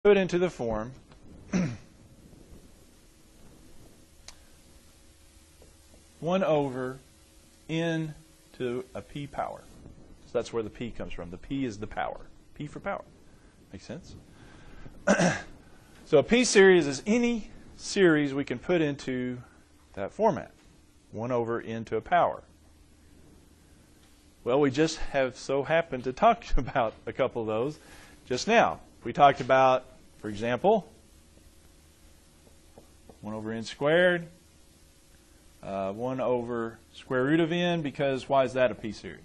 put into the form one over n to a p power. So that's where the p comes from. The p is the power. P for power. Make sense? So a p series is any series we can put into that format. 1 over n to a power. Well, we just have so happened to talk about a couple of those just now. We talked about, for example, 1 over n squared, 1 over square root of n, because why is that a p series?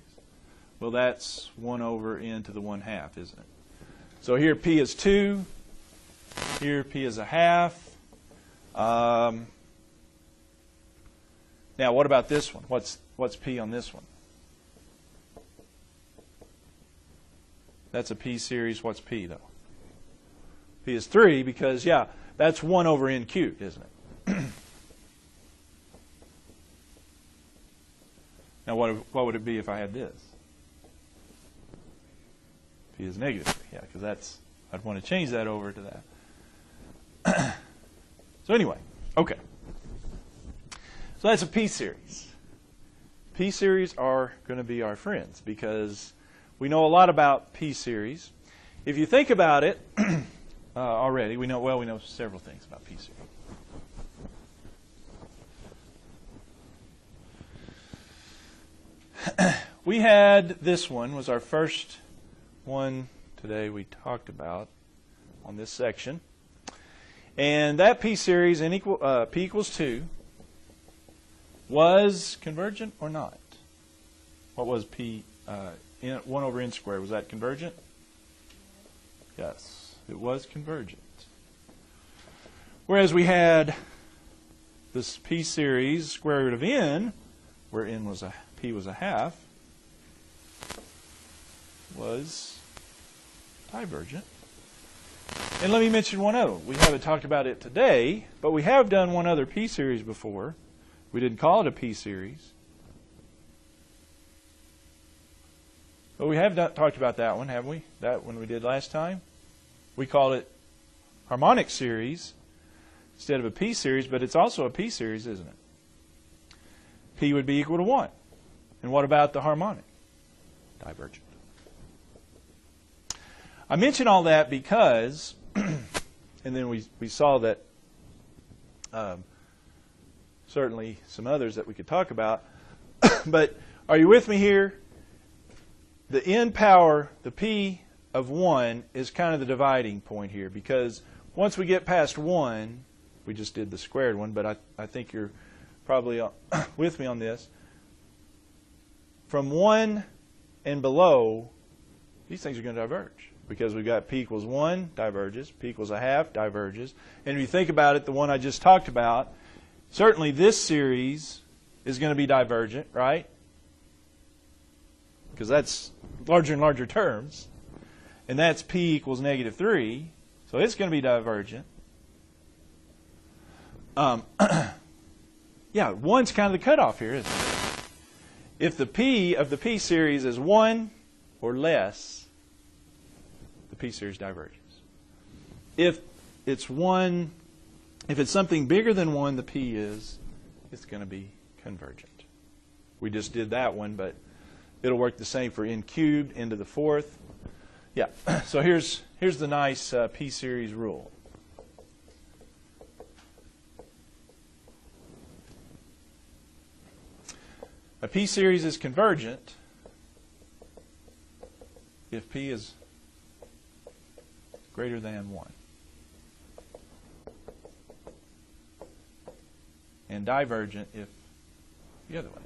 Well, that's 1 over n to the 1/2, isn't it? So here p is 2, here p is 1/2. Now, what about this one? What's p on this one? That's a p series. What's p, though? P is 3 because, yeah, that's 1 over n cubed, isn't it? Now, what would it be if I had this? P is negative 3, yeah, because I'd want to change that over to that. So anyway, okay. So that's a p series. P series are going to be our friends because we know a lot about p series. If you think about it already, we know several things about p series. We had this one was our first one today we talked about on this section. And that p series p equals 2 was convergent or not? What was p 1 over n squared? Was that convergent? Yes, it was convergent. Whereas we had this p series square root of n, where p was 1/2, was divergent. And let me mention one other. We haven't talked about it today, but we have done one other p series before. We didn't call it a p series. But we have talked about that one, haven't we? That one we did last time. We called it harmonic series instead of a p series, but it's also a p series, isn't it? P would be equal to 1. And what about the harmonic? Divergent. I mention all that because, and then we saw that certainly some others that we could talk about, but are you with me here? The n power, the p of 1, is kind of the dividing point here because once we get past 1, we just did the squared one, but I think you're probably with me on this. From 1 and below, these things are going to diverge because we've got p equals 1 diverges, p equals 1/2 diverges. And if you think about it, the one I just talked about, certainly this series is going to be divergent, right? Because that's larger and larger terms. And that's p equals negative 3. So it's going to be divergent. Yeah, 1's kind of the cutoff here, isn't it? If the p of the p series is 1 or less, the p series diverges. If it's something bigger than 1, the p it's going to be convergent. We just did that one, but it'll work the same for n cubed, n to the 4th. Yeah, so here's the nice p series rule. A p series is convergent if p is greater than 1. And divergent if the other way.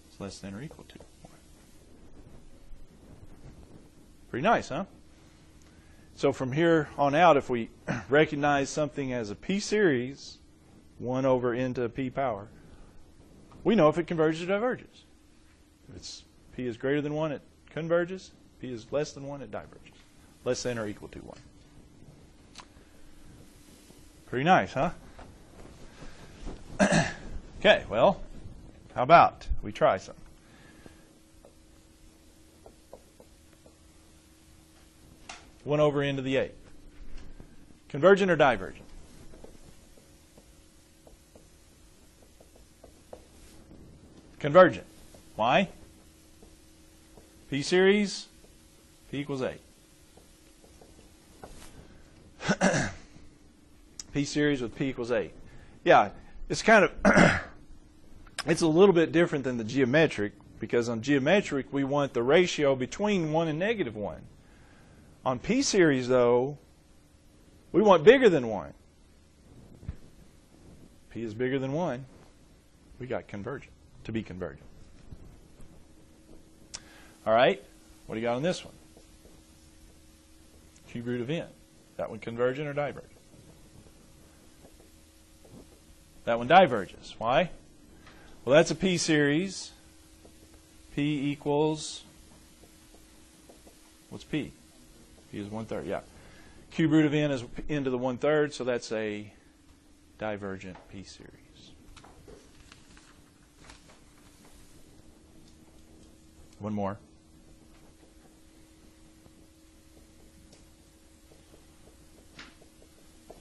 It's less than or equal to 1. Pretty nice, huh? So from here on out, if we recognize something as a p series, 1 over n to p power, we know if it converges or diverges. If p is greater than 1, it converges. P is less than 1, it diverges. Less than or equal to 1. Pretty nice, huh? Okay, well, how about we try some? 1 over n to the 8th. Convergent or divergent? Convergent. Why? P series, P equals 8. P series with P equals 8. Yeah, it's kind of, it's a little bit different than the geometric, because on geometric we want the ratio between 1 and negative 1. On P series, though, we want bigger than 1. P is bigger than 1. We got convergent, to be convergent. All right, what do you got on this one? Cube root of n. That one convergent or divergent? That one diverges. Why? Well, that's a P series. P equals, what's P? P is 1/3, yeah. Cube root of n is n to the 1/3, so that's a divergent P series. One more.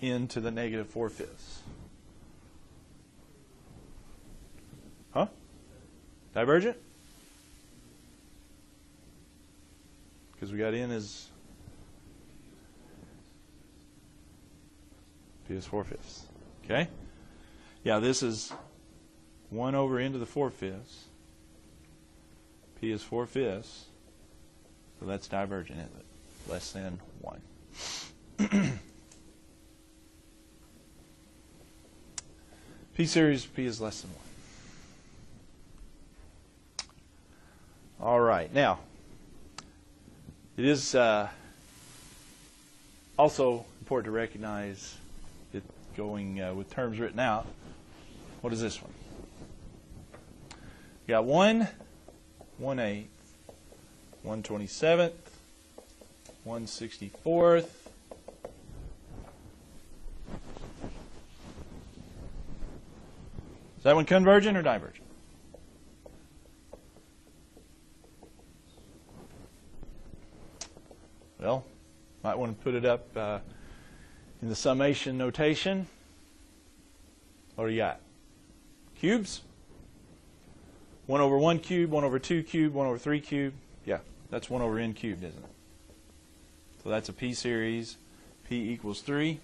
N to the negative 4/5. Huh? Divergent? Because we got n is P is 4/5. Okay? Yeah, this is 1 over n to the 4/5. P is 4/5. So that's divergent, isn't it? Less than 1. P series P is less than 1. All right. Now, it is also important to recognize it going with terms written out. What is this one? You got 1, 1/8, 1/27, 1/64. Is that one convergent or divergent? Well, might want to put it up in the summation notation. What do you got? Cubes? 1 over 1 cubed, 1 over 2 cubed, 1 over 3 cubed. Yeah, that's 1 over n cubed, isn't it? So that's a P series. P equals 3.